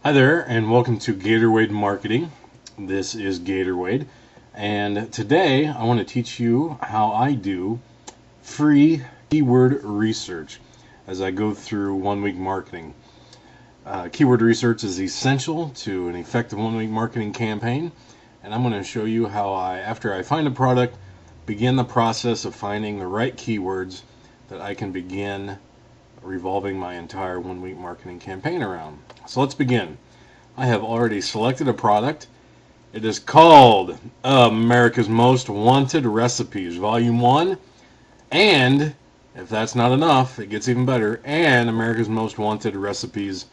Hi there, and welcome to Gatorwade Marketing. This is Gatorwade, and today I want to teach you how I do free keyword research as I go through 1 week marketing. Keyword research is essential to an effective 1 week marketing campaign, and I'm going to show you how after I find a product, begin the process of finding the right keywords that I can begin revolving my entire 1 week marketing campaign around. So let's begin. I have already selected a product. It is called America's Most Wanted Recipes, Volume 1. And if that's not enough, it gets even better. And America's Most Wanted Recipes,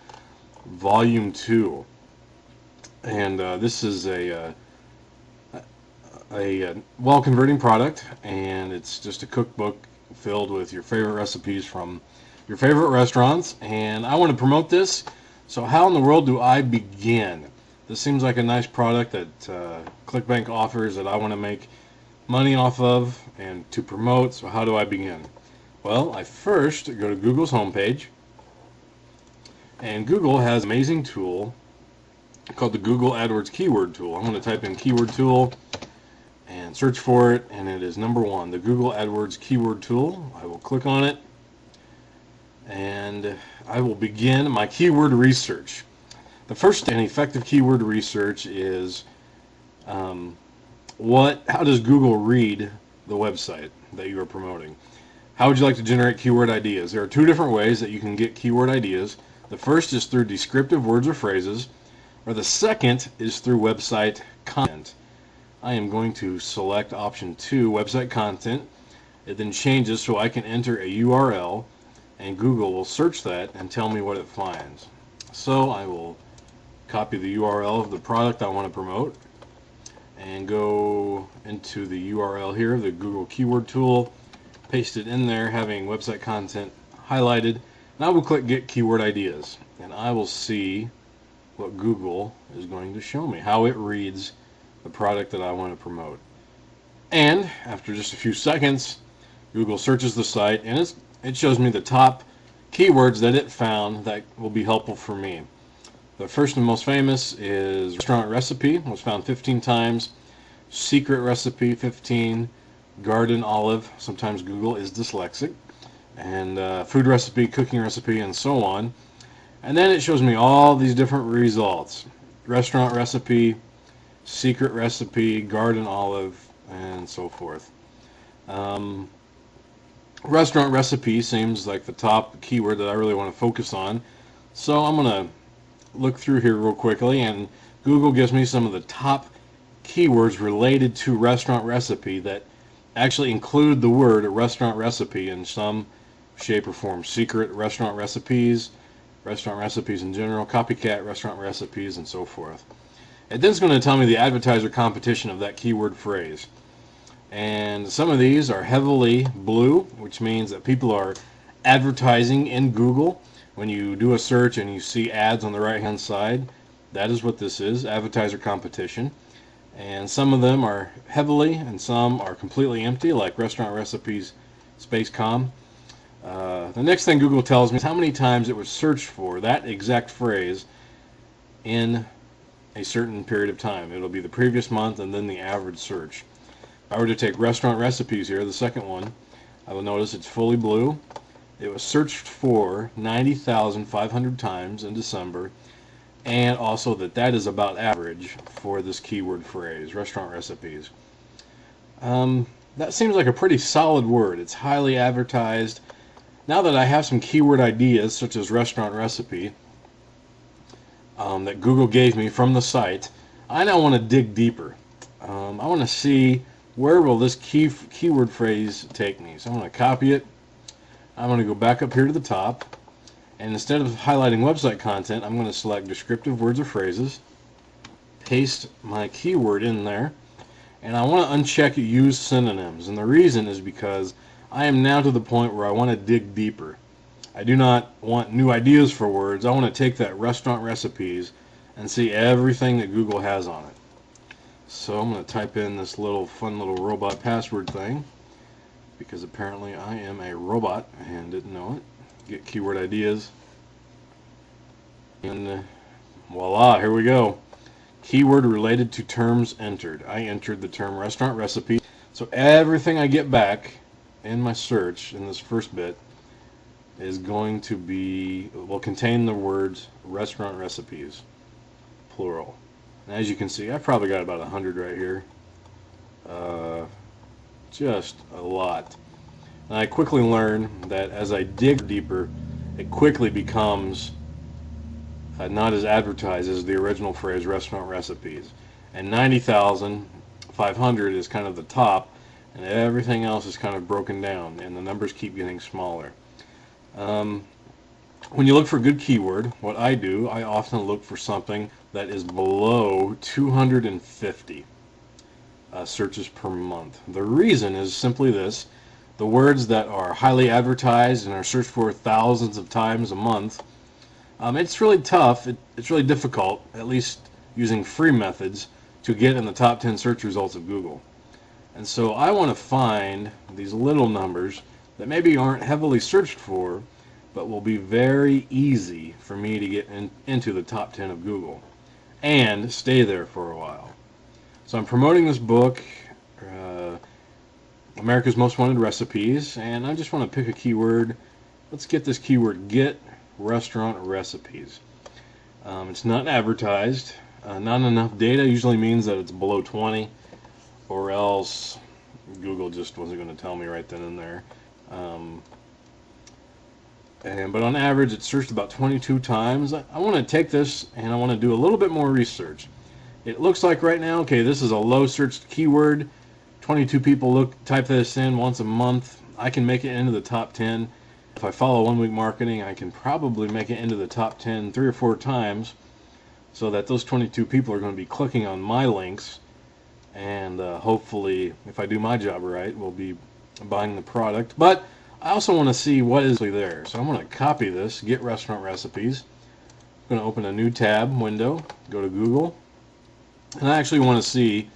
Volume 2. And this is a well-converting product. And it's just a cookbook filled with your favorite recipes from your favorite restaurants. And I want to promote this. So how in the world do I begin? This seems like a nice product that ClickBank offers that I want to make money off of and to promote. So how do I begin? Well, I first go to Google's homepage, and Google has an amazing tool called the Google AdWords Keyword Tool. I'm going to type in Keyword Tool and search for it, and it is #1, the Google AdWords Keyword Tool. I will click on it, and I will begin my keyword research. The first and effective keyword research is how does Google read the website that you are promoting? How would you like to generate keyword ideas? There are two different ways that you can get keyword ideas. The first is through descriptive words or phrases, or the second is through website content. I am going to select option 2, website content. It then changes so I can enter a URL, and Google will search that and tell me what it finds. So I will copy the URL of the product I want to promote and go into the URL here, the Google Keyword Tool, paste it in there, having website content highlighted, and I will click Get Keyword Ideas, and I will see what Google is going to show me, how it reads the product that I want to promote. And after just a few seconds, Google searches the site, and it shows me the top keywords that it found that will be helpful for me. The first and most famous is restaurant recipe, was found 15 times. Secret recipe, 15. Garden olive, sometimes Google is dyslexic. And food recipe, cooking recipe, and so on. And then it shows me all these different results. Restaurant recipe, secret recipe, garden olive, and so forth. Restaurant recipe seems like the top keyword that I really want to focus on. So I'm going to look through here real quickly, and Google gives me some of the top keywords related to restaurant recipe that actually include the word restaurant recipe in some shape or form. Secret restaurant recipes in general, copycat restaurant recipes, and so forth. And then it's going to tell me the advertiser competition of that keyword phrase. And some of these are heavily blue, which means that people are advertising in Google. When you do a search and you see ads on the right hand side, that is what this is, advertiser competition. And some of them are heavily and some are completely empty, like restaurant recipes space.com. The next thing Google tells me is how many times it was searched for that exact phrase in a certain period of time. It'll be the previous month and then the average search. If I were to take restaurant recipes here, the second one, I will notice it's fully blue. It was searched for 90,500 times in December, and also that is about average for this keyword phrase, restaurant recipes. That seems like a pretty solid word. It's highly advertised. Now that I have some keyword ideas, such as restaurant recipe, that Google gave me from the site, I now want to dig deeper. I want to see where will this keyword phrase take me. So I'm going to copy it. I'm going to go back up here to the top, and instead of highlighting website content, I'm going to select descriptive words or phrases, paste my keyword in there, and I want to uncheck use synonyms. And the reason is because I am now to the point where I want to dig deeper. I do not want new ideas for words. I want to take that restaurant recipes and see everything that Google has on it. So I'm going to type in this fun little robot password thing, because apparently I am a robot and didn't know it. Get keyword ideas. And Voila, here we go. Keyword related to terms entered. I entered the term restaurant recipe. So everything I get back in my search in this first bit is going to be, will contain the words restaurant recipes, plural. And as you can see, I've probably got about 100 right here. Just a lot. And I quickly learn that as I dig deeper, it quickly becomes not as advertised as the original phrase restaurant recipes. And 90,500 is kind of the top, and everything else is kind of broken down, and the numbers keep getting smaller. When you look for a good keyword, what I do, I often look for something that is below 250 searches per month. The reason is simply this: the words that are highly advertised and are searched for thousands of times a month, it's really tough, it's really difficult, at least using free methods, to get in the top 10 search results of Google. And so I want to find these little numbers that maybe aren't heavily searched for, but will be very easy for me to get into the top 10 of Google and stay there for a while. So I'm promoting this book, America's Most Wanted Recipes, and I just want to pick a keyword. Let's get this keyword, get restaurant recipes. It's not advertised. Not enough data usually means that it's below 20, or else Google just wasn't going to tell me right then and there. But on average, it's searched about 22 times. I want to take this and I want to do a little bit more research. It looks like right now, okay, this is a low searched keyword. 22 people type this in once a month. I can make it into the top 10. If I follow 1 Week Marketing, I can probably make it into the top 10 3 or 4 times, so that those 22 people are going to be clicking on my links, and hopefully, if I do my job right, we'll be buying the product. But I also want to see what is there. So I'm going to copy this, get restaurant recipes. I'm going to open a new tab window, go to Google, and I actually want to see,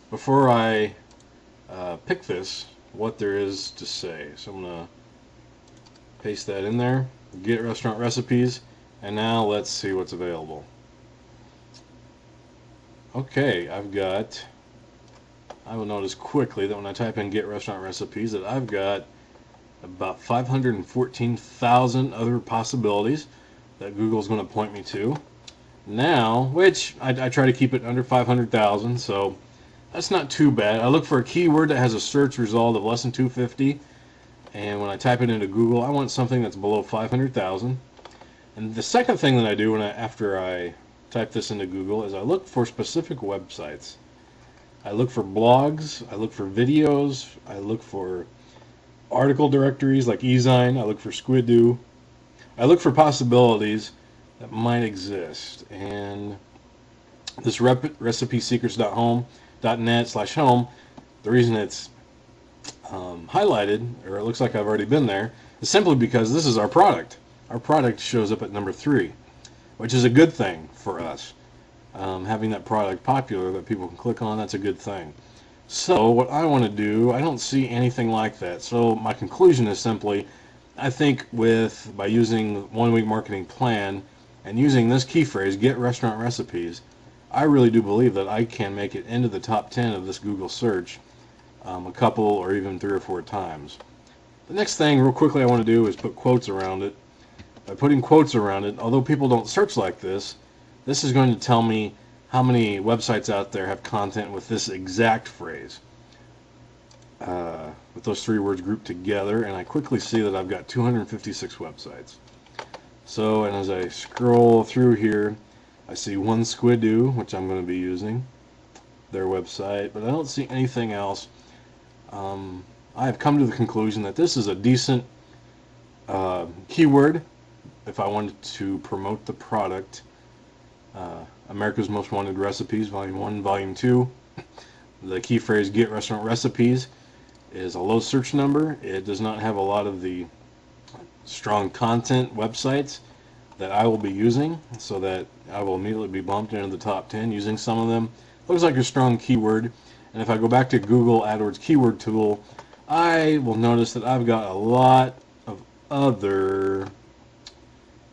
before I pick this, what there is to say. So I'm going to paste that in there, get restaurant recipes, and now let's see what's available. Okay, I will notice quickly that when I type in get restaurant recipes that I've got about 514,000 other possibilities that Google's going to point me to now, which I try to keep it under 500,000, so that's not too bad. I look for a keyword that has a search result of less than 250, and when I type it into Google, I want something that's below 500,000. And the second thing that I do after I type this into Google is I look for specific websites. I look for blogs, I look for videos, I look for article directories like eZine, I look for Squidoo, I look for possibilities that might exist. And this recipesecrets.net/home, the reason it's highlighted, or it looks like I've already been there, is simply because this is our product. Our product shows up at number 3, which is a good thing for us. Having that product popular that people can click on, that's a good thing. So what I want to do, I don't see anything like that. So my conclusion is simply, I think by using 1 Week Marketing Plan and using this key phrase, get restaurant recipes, I really do believe that I can make it into the top 10 of this Google search a couple or even 3 or 4 times. The next thing, real quickly, I want to do is put quotes around it. By putting quotes around it, although people don't search like this, this is going to tell me how many websites out there have content with this exact phrase, with those 3 words grouped together, and I quickly see that I've got 256 websites. So, and as I scroll through here, I see one Squidoo, which I'm going to be using, their website, but I don't see anything else. I have come to the conclusion that this is a decent keyword if I wanted to promote the product. America's Most Wanted Recipes, Volume 1, Volume 2. The key phrase, get restaurant recipes, is a low search number. It does not have a lot of the strong content websites that I will be using, so that I will immediately be bumped into the top 10 using some of them. Looks like a strong keyword. And if I go back to Google AdWords keyword tool, I will notice that I've got a lot of other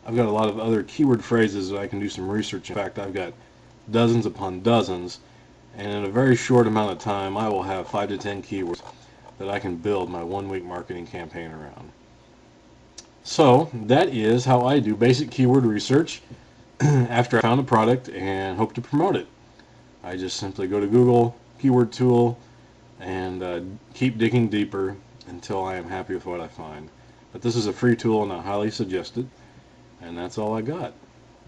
I've got a lot of other keyword phrases that I can do some research. In fact, I've got dozens upon dozens, and in a very short amount of time I will have 5 to 10 keywords that I can build my 1 week marketing campaign around. So that is how I do basic keyword research after I found a product and hope to promote it. I just simply go to Google, keyword tool, and keep digging deeper until I am happy with what I find. But this is a free tool and I highly suggest it. And that's all I got.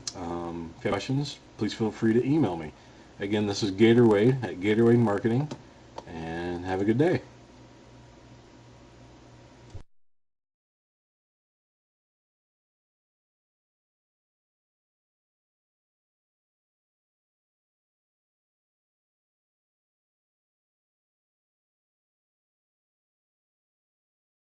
If you have questions, please feel free to email me. Again, this is Gator Wade at Gator Wade Marketing, and have a good day.